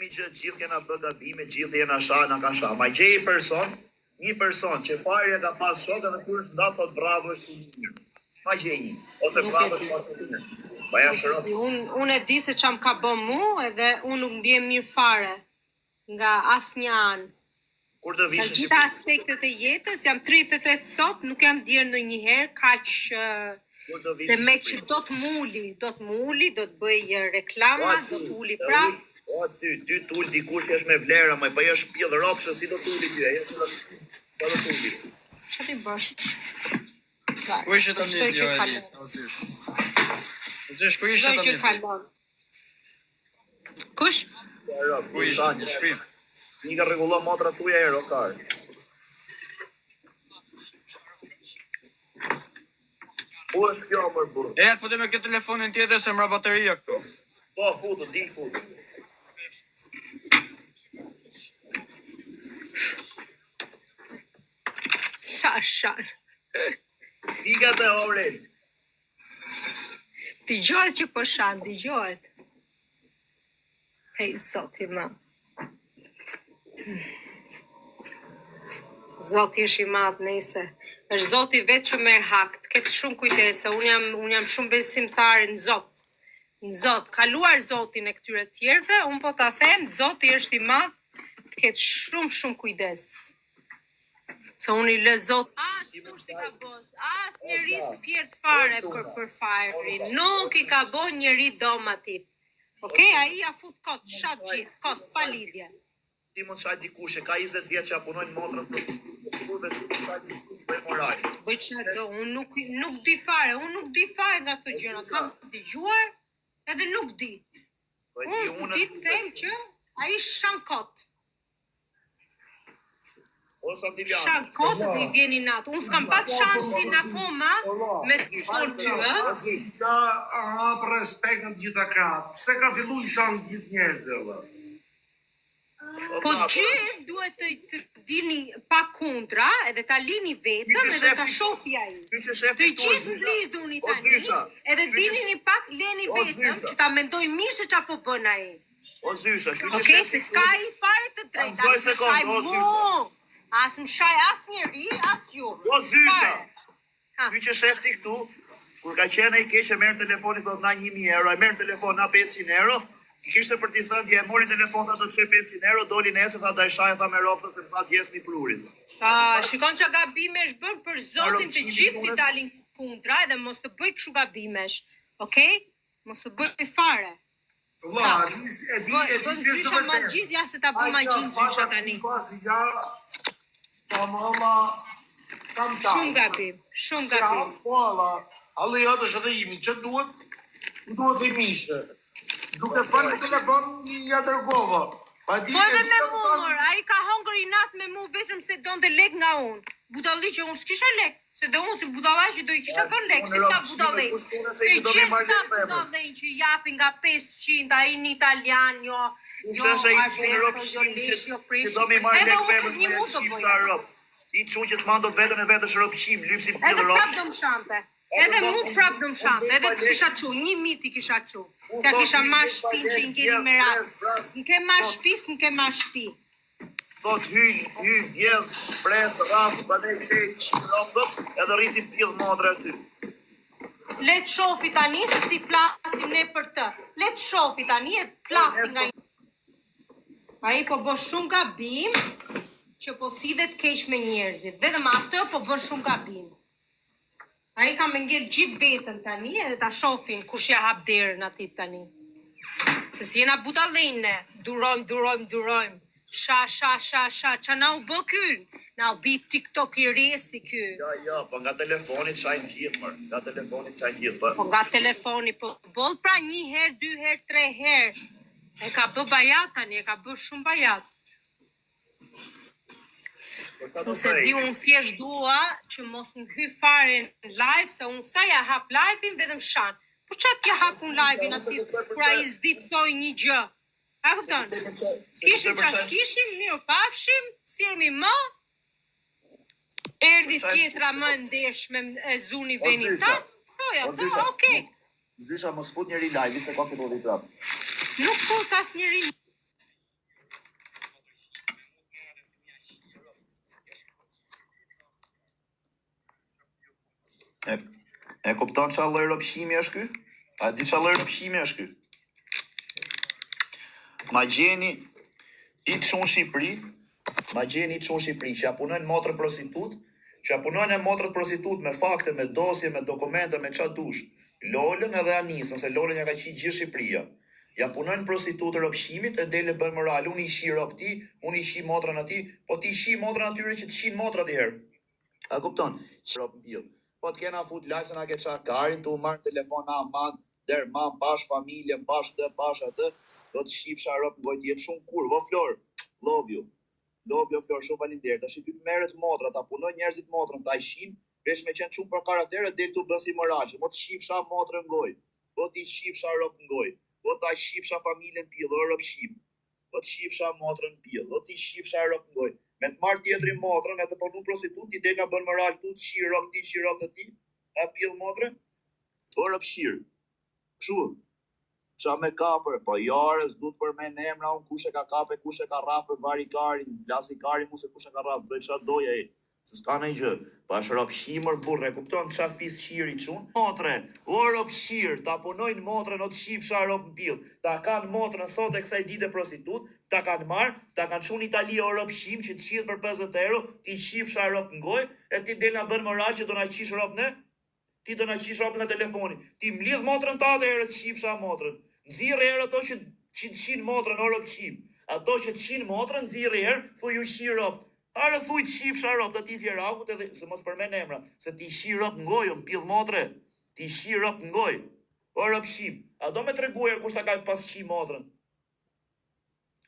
themi që gjithë kena bë gabime, gjithë jena shah, na ka shah. Ma gjej një person që parë ka pas shok edhe kur është nda thot bravo është i mirë. Ma gjej një, ose bravo është pas të mirë. Baja shërot. Unë e di se çam ka bë mu edhe unë nuk ndjem mirë fare nga asnjë anë. Kur të vishë Në gjitha aspektet e jetës, jam 38 sot, nuk jam djerë ndonjëherë kaq dhe me që do të muli, do të bëj reklama, do të uli prap. O, ty t'ull dikush që është me vlera, më bëj është pjellë ropshë, si do t'ulli ty, e do t'ulli. Që ti bësh? Ku ishe të një kjo e ditë? Ku ishe të një? Kush? Ku ishe një shkrim? Një ka regullo motra tuja e rokarë. Ku është kjo mërë burë? E, futi me këtë telefonin tjetër se mra bateria këtu. Po, futu, di futu. Shashan. Diga të Aurel. T'i gjohet që po shan, t'i gjohet. Hej, zoti ma. Zoti është i madh nëse. Është Zoti vetë që merr hak. Ketë shumë kujdese. Unë jam shumë besimtare në Zot. Në Zot, kaluar Zotin e këtyre tjerëve, unë po ta them, Zoti është i madh, të ketë shumë kujdes. Se unë i lë Zot, as kush i ka bën, as njeri s'pjert fare për fajrin. Nuk i ka bën njeri domatit. Okej, ai ja fut kot, shat gjithë, kot, pa lidhje. Ti mund çaj dikush, ka 20 vjet që punojnë motrën për moral. Bëj çfarë do, unë nuk di fare nga këto gjëra. Kam dëgjuar, edhe nuk di. Unë di të them që ai shan kot. Shan kot dhe i vjeni natë. Unë s'kam pat shansin akoma me të folë ty, Ka hap respekt në gjitha kratë. Pse ka fillu i shan gjithë njerëzve? Po gjithë duhet të dini pa kundra, edhe ta lini vetëm, edhe ta shofi ai. Të gjithë lidhuni tani, edhe dini pak leni vetëm, që ta mendoj mirë se çfarë po bën ai. O Zysha, Okej, se s'ka i fare të drejtë, as më shaj mu, as më shaj as njeri, as ju. O Zysha, ty që shefti këtu, kur ka qenë i keq e merr telefonin thot na 1000 euro, e merr telefon na 500 euro, i kishte për t'i thënë dje, mori telefon ta të çe 500 euro, doli nesër tha daj shaj tha me ropë se tha djesni prurit. Shikon çka gabimesh bën për Zotin të gjithë t'i dalin kundra edhe mos të bëj kështu gabimesh. Okej? Mos të bëj fare. E di se Zysha magjizja se ta bë magjin Zysha tani. Shumë gabim. Po, alle jatë është edhe imi, që duhet? Duhet e mishë. Duke falë në telefon një dërgova. Po edhe me mu, mor, a i ka hongër i natë me mu vetëm se donte lek nga unë. Budalli që unë s'kisha lek, se dhe unë si budallaj që do i kisha thënë lek, si ta budallaj. Të gjithë ta budallaj që japin nga 500, a i një italian, jo edhe unë këtë një mu të bëja. I që që s'mandot vetën e vetë është rëpëshim, lypsin për edhe prap do më shante, edhe mu prap do më shante, edhe të kisha qu, 1 mit i kisha qu. Ka kisha marrë shpin që i ngeri me ratë. S'mke marrë shpi, s'mke marrë shpi. Thot hynë, vjedh, pres, rafë, bane, edhe rritim pjedh modre aty. Le të shofi tani se si flasim ne për të. Le të shofi tani e flasim nga ai po bën shumë gabim që po sidhet keq me njerëzit. Vetëm atë po bën shumë gabim. Ai ka me ngel gjithë vetën tani edhe ta shofin kush ja hap derën atit tani. Se si jena budallene, durojmë. Sha, që na u bë kyll? Na u bi TikTok i resti ky. Ja, po nga telefonit qajnë gjithë, mërë. Nga telefonit qajnë gjithë, Po nga telefoni, po boll pra 1 herë, 2 herë, 3 herë. E ka bë bajat tani, e ka bë shumë bajat. Nëse di unë thjesht dua që mos në hy fare në live, se unë sa ja hap live-in vetëm shan. Po që t'ja hap unë live-in asit, kura i zdi të thoj një gjë. A këpëton? Kishim qas kishim, mirë pafshim, si jemi më, erdi tjetra më ndesh me zuni veni tatë, thoja, po, okej. Zysha, mos fut njëri live, se ka këto dhe prapë. Nuk fut as njëri. E kupton çfarë lloj rrobshimi është ky? A di çfarë lloj rrobshimi është ky? Ma gjeni i çon Shqipëri, që ja punojnë motrën prostitut, që ja punojnë motrët prostitut me fakte, me dosje, me dokumente, me çfarë dush. Lolën edhe Anisën, se Lolën ja ka qi gjithë Shqipëria. Ja punojnë prostitutë rrobshimit e dele bën moral, unë i shi rob ti, unë i shi motrën aty, po ti shi motrën atyre që të shin motrat i herë. A kupton? Rob mbill. Po të kena fut live se na ke ça garin tu marr telefon na man, der mam bash familjen, bash këtë, bash atë, do të shifsha rob ngoj të jetë shumë kur, vo Flor. Love you. Love you Flor, shumë faleminderit. Tash ty të merret motra, ta punoj njerëzit motrën, ta i shin, veç me qenë shumë për karaktere del tu bën si moral, mo të shifsha motrën ngoj. Po ti shifsha rob ngoj. Po ta shifsha familjen pill, rrobshim. Po të shifsha motrën pill, po ti shifsha rob ngoj. Me të marrë tjetëri motrën, e të punu prostitut, ti del nga bën moral, tu të shi rob të ti, e pill motrën, po rrobshir. Kështu. Qa me kapër, po jarës, du të përmen emra, unë kush e ka kape, kush e ka rafë, vari karin, lasi karin, mu se kush e ka rafë, bëjt qa doja e, se s'ka në i gjë, pa është rrobshimër burre, kupton qa fis shiri qunë? Motre, o rrobshir, ta punojnë motrën, o të shifsha rob në pil, ta kanë motrën sot e kësaj dite prostitut, ta kanë marë, ta kanë qunë Itali o rrobshim, që të shidh për 50 euro, ti shifsha rob në goj, e ti del nga bën moral që do na qish rob në? Ti do na qish rob nga telefoni, ti mlidh motrën ta dhe herë të shifsha motrën, nxirë herë ato që të shin motrën o rrobshim, ato që të shin motrën, nxirë herë, thuj u shi rob, are thuj të shifsha rob, të ti fjerakut edhe, se mos përmen emra, se ti shi rob ngoj, o mpill motre, ti shi rob ngoj, o rrobshim, a do me treguar kush ta ka pas shi motrën,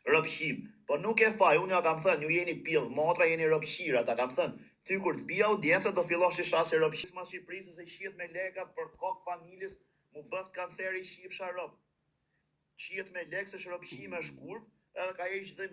rrobshim, po nuk e faj, unë ja kam thënë, ju jeni pill motra, jeni rrobshira, ta kam thënë, ty kur të bia audiencë do fillosh i shasi rrobshim, mas Shqipërisë se shihet me leka për kokë familjes, mu bëft kanceri shifsha rob. Qiet me lekë se rrobshimi është kurv, edhe ka heq dhe